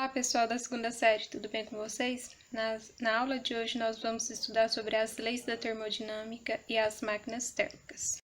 Olá pessoal da segunda série, tudo bem com vocês? Na aula de hoje nós vamos estudar sobre as leis da termodinâmica e as máquinas térmicas.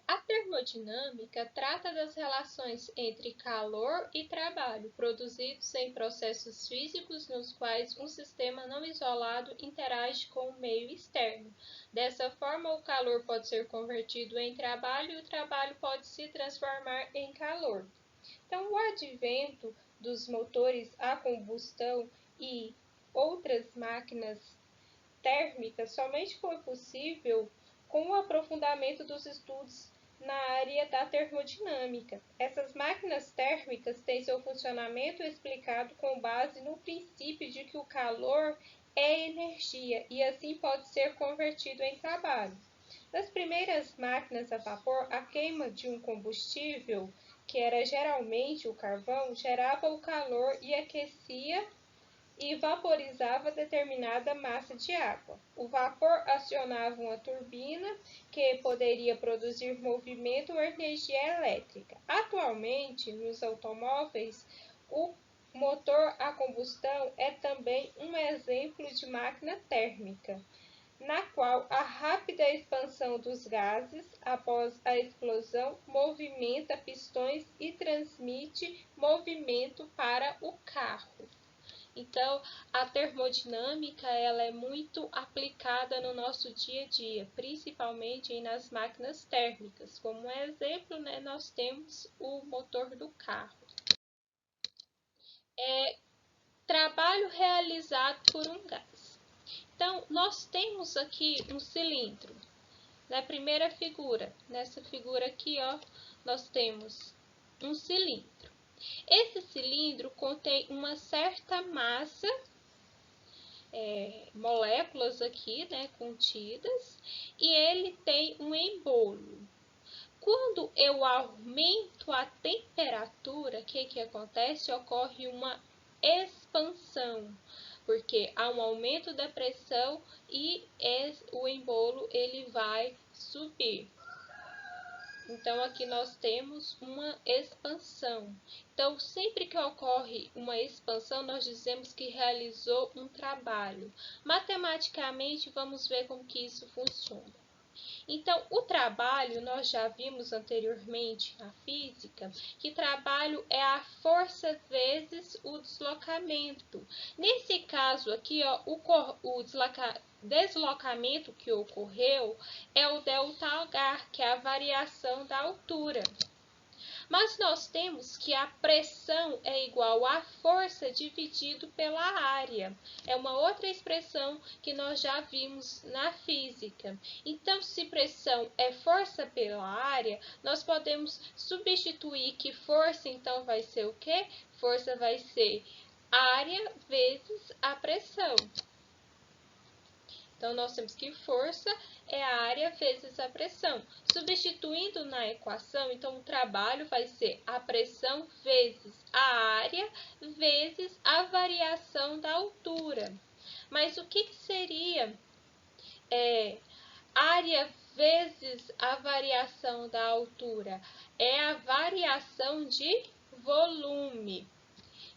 A termodinâmica trata das relações entre calor e trabalho produzidos em processos físicos nos quais um sistema não isolado interage com o meio externo. Dessa forma, o calor pode ser convertido em trabalho e o trabalho pode se transformar em calor. Então, o advento dos motores a combustão e outras máquinas térmicas somente foi possível com o aprofundamento dos estudos na área da termodinâmica. Essas máquinas térmicas têm seu funcionamento explicado com base no princípio de que o calor é energia e assim pode ser convertido em trabalho. Nas primeiras máquinas a vapor, a queima de um combustível, que era geralmente o carvão, gerava o calor e aquecia e vaporizava determinada massa de água. O vapor acionava uma turbina que poderia produzir movimento ou energia elétrica. Atualmente, nos automóveis, o motor a combustão é também um exemplo de máquina térmica, na qual a rápida expansão dos gases após a explosão movimenta pistões e transmite movimento para o carro. Então, a termodinâmica ela é muito aplicada no nosso dia a dia, principalmente nas máquinas térmicas. Como um exemplo, nós temos o motor do carro. Trabalho realizado por um gás. Então, nós temos aqui um cilindro. Na primeira figura, nessa figura aqui, nós temos um cilindro. Esse cilindro contém uma certa massa, moléculas aqui, contidas, e ele tem um embolo. Quando eu aumento a temperatura, o que acontece? Ocorre uma expansão, porque há um aumento da pressão e o embolo ele vai subir. Então, aqui nós temos uma expansão. Então, sempre que ocorre uma expansão, nós dizemos que realizou um trabalho. Matematicamente, vamos ver como que isso funciona. Então, o trabalho, nós já vimos anteriormente na física, que trabalho é a força vezes o deslocamento. Nesse caso aqui, o deslocamento que ocorreu é o ΔH, que é a variação da altura. Mas nós temos que a pressão é igual à força dividido pela área. É uma outra expressão que nós já vimos na física. Então, se pressão é força pela área, nós podemos substituir que força, então, vai ser o quê? Força vai ser área vezes a pressão. Então, nós temos que força é a área vezes a pressão. Substituindo na equação, então, o trabalho vai ser a pressão vezes a área vezes a variação da altura. Mas o que seria área vezes a variação da altura? É a variação de volume.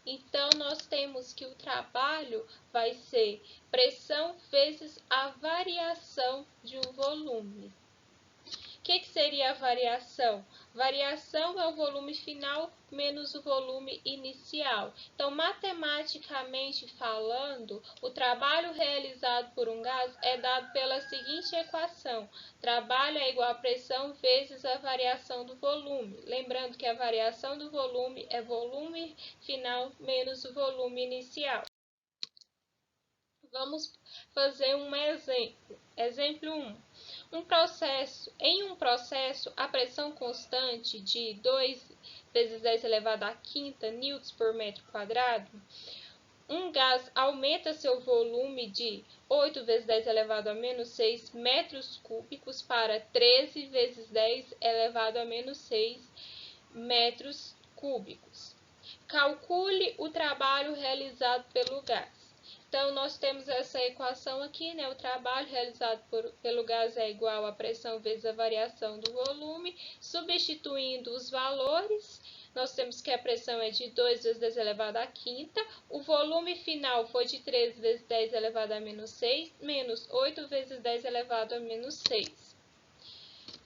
Então, nós temos que o trabalho vai ser pressão vezes a variação de um volume. O que seria a variação? Variação é o volume final menos o volume inicial. Então, matematicamente falando, o trabalho realizado por um gás é dado pela seguinte equação: trabalho é igual a pressão vezes a variação do volume. Lembrando que a variação do volume é volume final menos o volume inicial. Vamos fazer um exemplo. Exemplo 1. Em um processo, a pressão constante de 2 vezes 10 elevado à quinta newtons por metro quadrado, um gás aumenta seu volume de 8 vezes 10 elevado a menos 6 metros cúbicos para 13 vezes 10 elevado a menos 6 metros cúbicos. Calcule o trabalho realizado pelo gás. Então, nós temos essa equação aqui, o trabalho realizado pelo gás é igual a pressão vezes a variação do volume. Substituindo os valores, nós temos que a pressão é de 2 vezes 10 elevado à quinta, o volume final foi de 13 vezes 10 elevado a menos 6, menos 8 vezes 10 elevado a menos 6.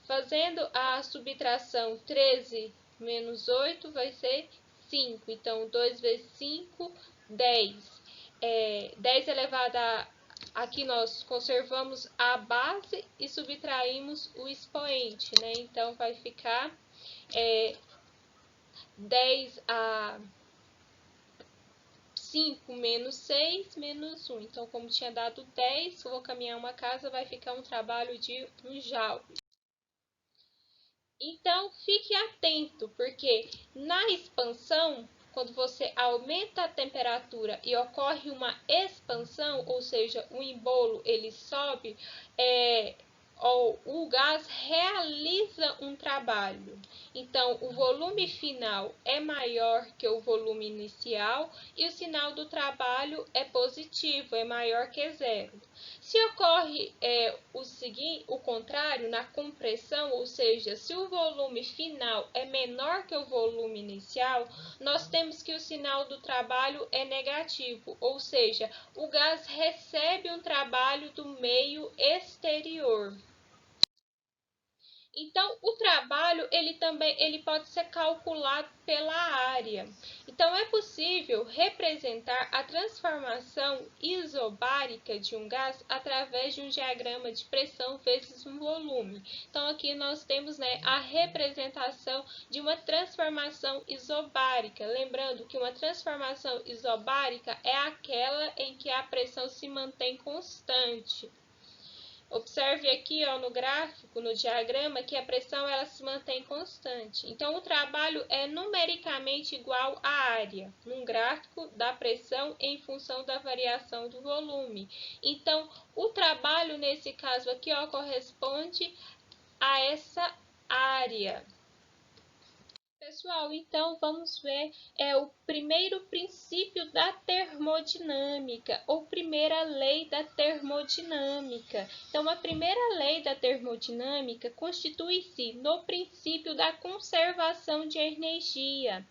Fazendo a subtração, 13 menos 8 vai ser 5. Então, 2 vezes 5, 10. 10 elevado a... Aqui nós conservamos a base e subtraímos o expoente, né? Então, vai ficar 10 a 5 menos 6 menos 1. Então, como tinha dado 10, vou caminhar uma casa, vai ficar um trabalho de 1 joule. Então, fique atento, porque na expansão, quando você aumenta a temperatura e ocorre uma expansão, ou seja, o embolo ele sobe, o gás realiza um trabalho. Então, o volume final é maior que o volume inicial e o sinal do trabalho é positivo, é maior que zero. Se ocorre o contrário, na compressão, ou seja, se o volume final é menor que o volume inicial, nós temos que o sinal do trabalho é negativo, ou seja, o gás recebe um trabalho do meio exterior. Então, o trabalho ele pode ser calculado pela área. Então, é possível representar a transformação isobárica de um gás através de um diagrama de pressão vezes um volume. Então, aqui nós temos, né, a representação de uma transformação isobárica. Lembrando que uma transformação isobárica é aquela em que a pressão se mantém constante. Observe aqui no gráfico, no diagrama, que a pressão ela se mantém constante. Então, o trabalho é numericamente igual à área, num gráfico da pressão em função da variação do volume. Então, o trabalho, nesse caso aqui, corresponde a essa área. Pessoal, então vamos ver o primeiro princípio da termodinâmica, ou primeira lei da termodinâmica. Então, a primeira lei da termodinâmica constitui-se no princípio da conservação de energia.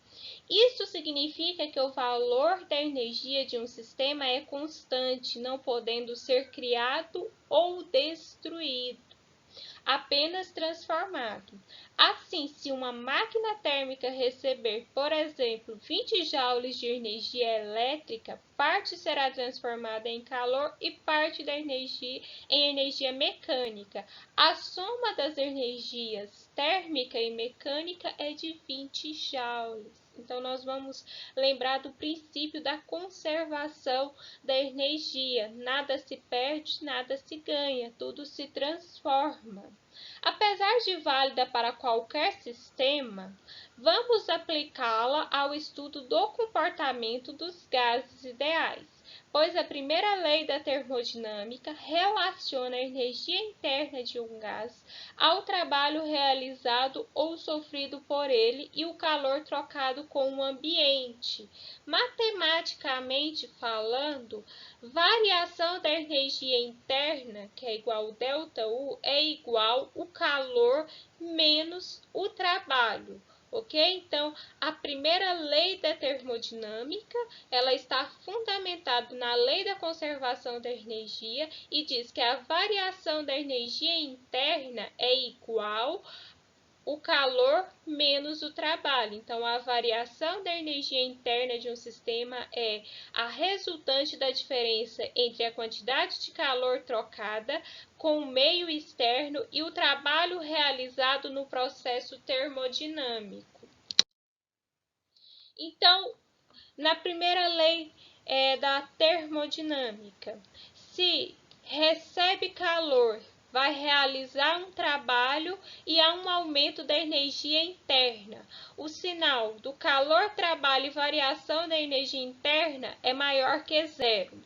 Isso significa que o valor da energia de um sistema é constante, não podendo ser criado ou destruído, apenas transformado. Assim, se uma máquina térmica receber, por exemplo, 20 joules de energia elétrica, parte será transformada em calor e parte da energia em energia mecânica. A soma das energias térmica e mecânica é de 20 joules. Então, nós vamos lembrar do princípio da conservação da energia. Nada se perde, nada se ganha, tudo se transforma. Apesar de válida para qualquer sistema, vamos aplicá-la ao estudo do comportamento dos gases ideais, pois a primeira lei da termodinâmica relaciona a energia interna de um gás ao trabalho realizado ou sofrido por ele e o calor trocado com o ambiente. Matematicamente falando, variação da energia interna, que é igual ΔU, é igual o calor menos o trabalho. Ok? Então, a primeira lei da termodinâmica, ela está fundamentada na lei da conservação da energia e diz que a variação da energia interna é igual o calor menos o trabalho. Então, a variação da energia interna de um sistema é a resultante da diferença entre a quantidade de calor trocada com o meio externo e o trabalho realizado no processo termodinâmico. Então, na primeira lei da termodinâmica, se recebe calor, vai realizar um trabalho e há um aumento da energia interna. O sinal do calor, trabalho e variação da energia interna é maior que zero.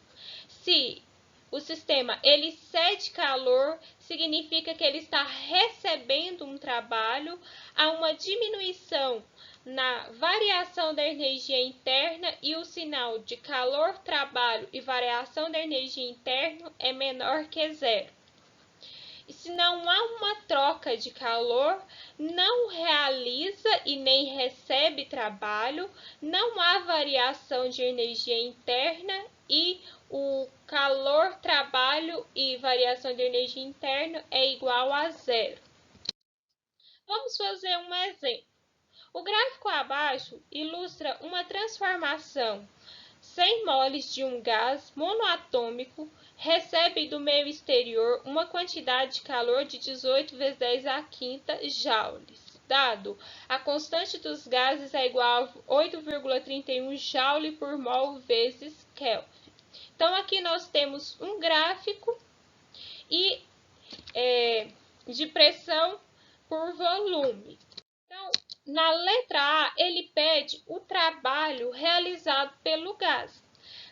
Se o sistema ele cede calor, significa que ele está recebendo um trabalho, há uma diminuição na variação da energia interna e o sinal de calor, trabalho e variação da energia interna é menor que zero. E se não há uma troca de calor, não realiza e nem recebe trabalho, não há variação de energia interna e o calor, trabalho e variação de energia interna é igual a zero. Vamos fazer um exemplo. O gráfico abaixo ilustra uma transformação 100 moles de um gás monoatômico recebe do meio exterior uma quantidade de calor de 18 vezes 10 à quinta joules. Dado a constante dos gases é igual a 8,31 joule por mol vezes Kelvin. Então, aqui nós temos um gráfico e de pressão por volume. Então, na letra A, ele pede o trabalho realizado pelo gás.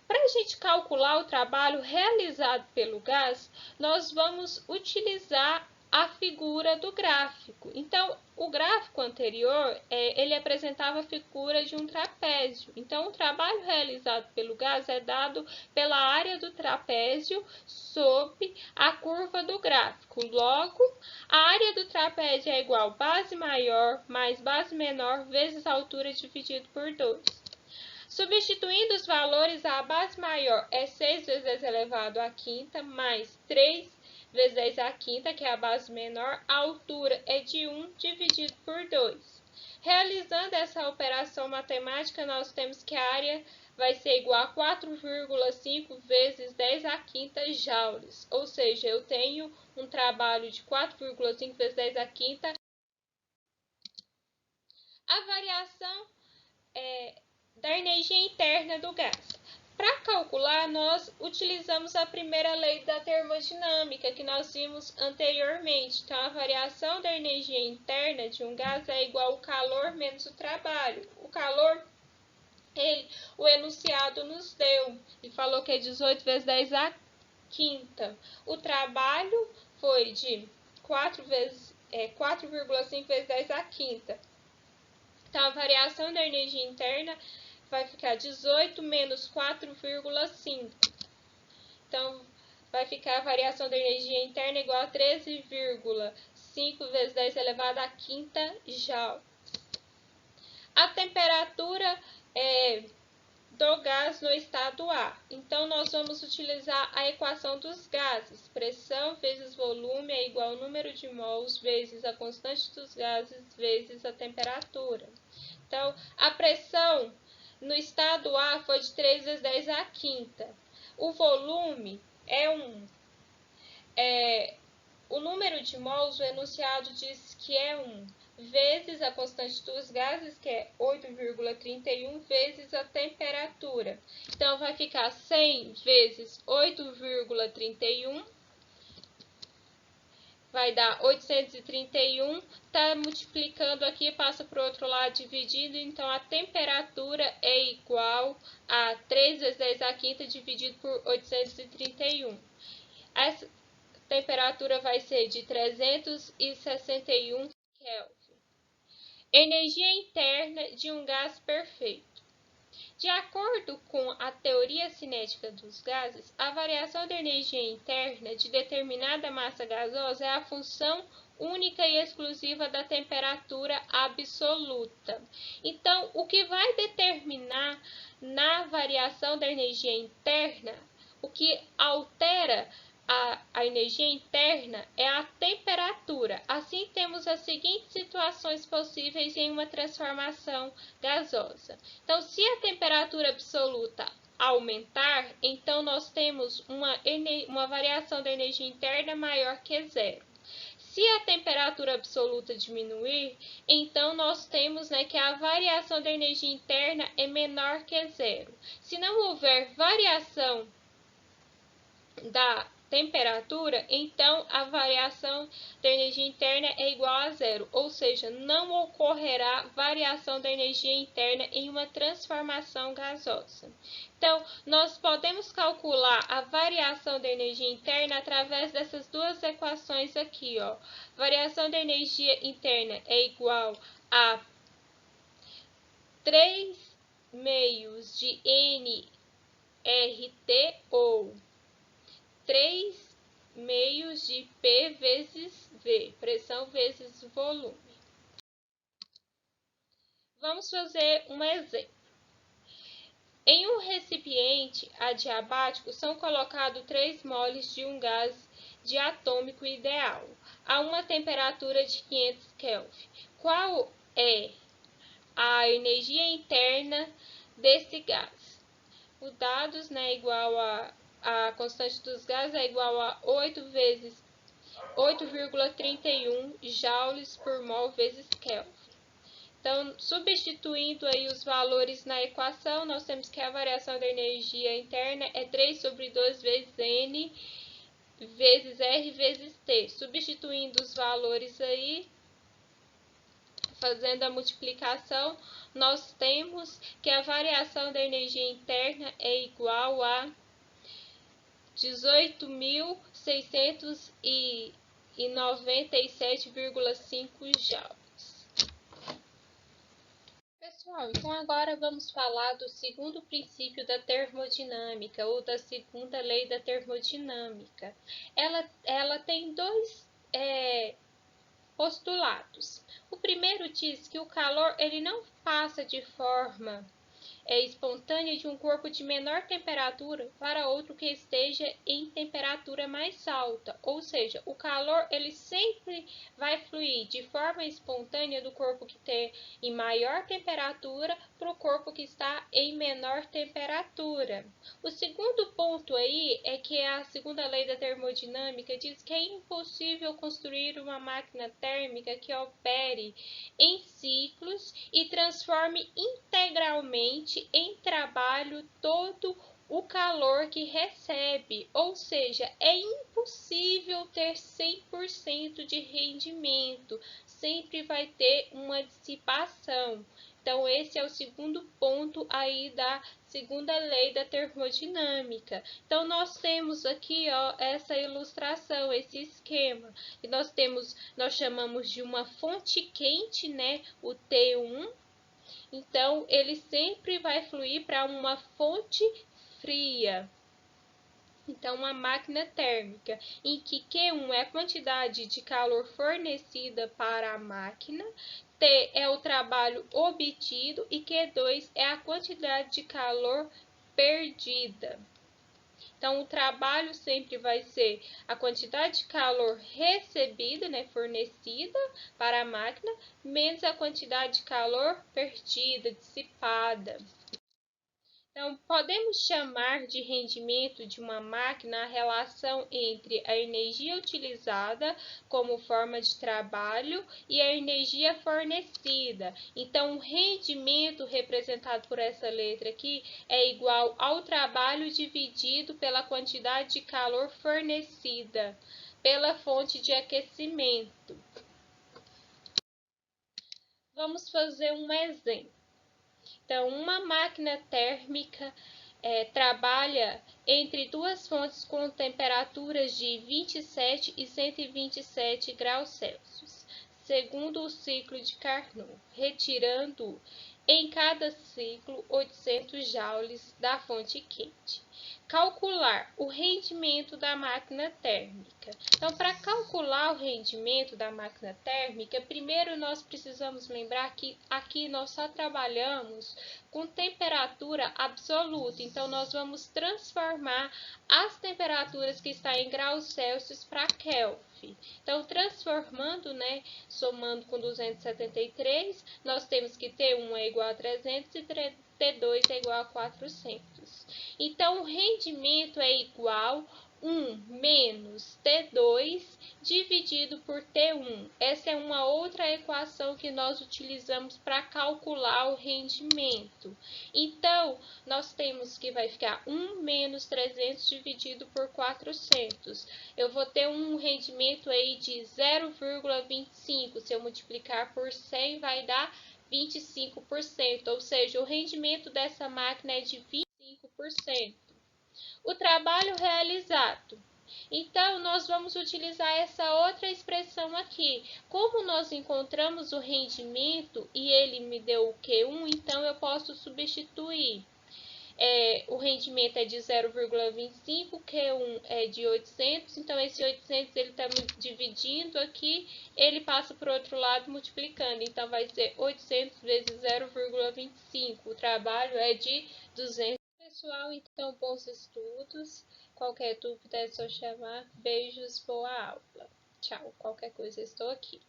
Para a gente calcular o trabalho realizado pelo gás, nós vamos utilizar a figura do gráfico. Então, o gráfico anterior, ele apresentava a figura de um trapézio. Então, o trabalho realizado pelo gás é dado pela área do trapézio sob a curva do gráfico. Logo, a área do trapézio é igual a base maior mais base menor vezes a altura dividido por 2. Substituindo os valores, a base maior é 6 vezes 10 elevado à quinta, mais 3 vezes 10 à quinta, que é a base menor, a altura é de 1 dividido por 2. Realizando essa operação matemática, nós temos que a área vai ser igual a 4,5 vezes 10 à quinta joules, ou seja, eu tenho um trabalho de 4,5 vezes 10 à quinta. A variação da energia interna do gás. Para calcular, nós utilizamos a primeira lei da termodinâmica que nós vimos anteriormente. Então, a variação da energia interna de um gás é igual ao calor menos o trabalho. O calor, o enunciado nos deu, ele falou que é 18 vezes 10 à quinta. O trabalho foi de 4,5 vezes 10 à quinta. Então, a variação da energia interna vai ficar 18 menos 4,5. Então, vai ficar a variação da energia interna igual a 13,5 vezes 10 elevado à quinta joule. A temperatura do gás no estado A. Então, nós vamos utilizar a equação dos gases. Pressão vezes volume é igual ao número de mols vezes a constante dos gases vezes a temperatura. Então, a pressão no estado A foi de 3 vezes 10 à quinta. O volume é 1. O número de mols, o enunciado diz que é 1, vezes a constante dos gases, que é 8,31, vezes a temperatura. Então, vai ficar 100 vezes 8,31, vai dar 831, está multiplicando aqui, passa para o outro lado dividido, então a temperatura é igual a 3 vezes 10 à quinta dividido por 831. Essa temperatura vai ser de 361 Kelvin. Energia interna de um gás perfeito. De acordo com a teoria cinética dos gases, a variação da energia interna de determinada massa gasosa é a função única e exclusiva da temperatura absoluta. Então, o que vai determinar na variação da energia interna, o que altera a energia interna é a temperatura. Assim, temos as seguintes situações possíveis em uma transformação gasosa. Então, se a temperatura absoluta aumentar, então nós temos uma variação da energia interna maior que zero. Se a temperatura absoluta diminuir, então nós temos que a variação da energia interna é menor que zero. Se não houver variação da temperatura, então a variação da energia interna é igual a zero, ou seja, não ocorrerá variação da energia interna em uma transformação gasosa. Então, nós podemos calcular a variação da energia interna através dessas duas equações aqui, ó. Variação da energia interna é igual a 3 meios de nRT, ou 3 meios de P vezes V, pressão vezes volume. Vamos fazer um exemplo. Em um recipiente adiabático são colocados 3 moles de um gás diatômico ideal a uma temperatura de 500 Kelvin. Qual é a energia interna desse gás? O dados, né, igual a constante dos gases é igual a 8 vezes 8,31 joules por mol vezes Kelvin. Então, substituindo aí os valores na equação, nós temos que a variação da energia interna é 3 sobre 2 vezes N vezes R vezes T. Substituindo os valores aí, fazendo a multiplicação, nós temos que a variação da energia interna é igual a 18.697,5 joules. Pessoal, então agora vamos falar do segundo princípio da termodinâmica, ou da segunda lei da termodinâmica. Ela tem dois postulados. O primeiro diz que o calor ele não passa de forma espontânea de um corpo de menor temperatura para outro que esteja em temperatura mais alta, ou seja, o calor ele sempre vai fluir de forma espontânea do corpo que tem em maior temperatura para o corpo que está em menor temperatura. O segundo ponto aí é que a segunda lei da termodinâmica diz que é impossível construir uma máquina térmica que opere em ciclos e transforme integralmente em trabalho todo o calor que recebe, ou seja, é impossível ter 100% de rendimento, sempre vai ter uma dissipação. Então, esse é o segundo ponto aí da segunda lei da termodinâmica. Então, nós temos aqui, ó, essa ilustração, esse esquema. E nós chamamos de uma fonte quente, né, o T1. Então, ele sempre vai fluir para uma fonte fria. Então, uma máquina térmica, em que Q1 é a quantidade de calor fornecida para a máquina, T é o trabalho obtido e Q2 é a quantidade de calor perdida. Então, o trabalho sempre vai ser a quantidade de calor recebida, né, fornecida para a máquina, menos a quantidade de calor perdida, dissipada. Então, podemos chamar de rendimento de uma máquina a relação entre a energia utilizada como forma de trabalho e a energia fornecida. Então, o rendimento representado por essa letra aqui é igual ao trabalho dividido pela quantidade de calor fornecida pela fonte de aquecimento. Vamos fazer um exemplo. Então, uma máquina térmica trabalha entre duas fontes com temperaturas de 27 e 127 graus Celsius, segundo o ciclo de Carnot, retirando em cada ciclo 800 joules da fonte quente. Calcular o rendimento da máquina térmica. Então, para calcular o rendimento da máquina térmica, primeiro nós precisamos lembrar que aqui nós só trabalhamos com temperatura absoluta. Então, nós vamos transformar as temperaturas que estão em graus Celsius para Kelvin. Então, transformando, né, somando com 273, nós temos que T1 é igual a 300 e T2 é igual a 400. Então, o rendimento é igual a 1 menos T2 dividido por T1. Essa é uma outra equação que nós utilizamos para calcular o rendimento. Então, nós temos que vai ficar 1 menos 300 dividido por 400. Eu vou ter um rendimento aí de 0,25. Se eu multiplicar por 100, vai dar 25%, ou seja, o rendimento dessa máquina é de 25%. O trabalho realizado. Então, nós vamos utilizar essa outra expressão aqui. Como nós encontramos o rendimento e ele me deu o Q1, então eu posso substituir o rendimento é de 0,25, Q1 é de 800, então esse 800 ele está dividindo aqui, ele passa para o outro lado multiplicando, então vai ser 800 vezes 0,25, o trabalho é de 200. Pessoal, então bons estudos, qualquer dúvida é só chamar, beijos, boa aula, tchau, qualquer coisa estou aqui.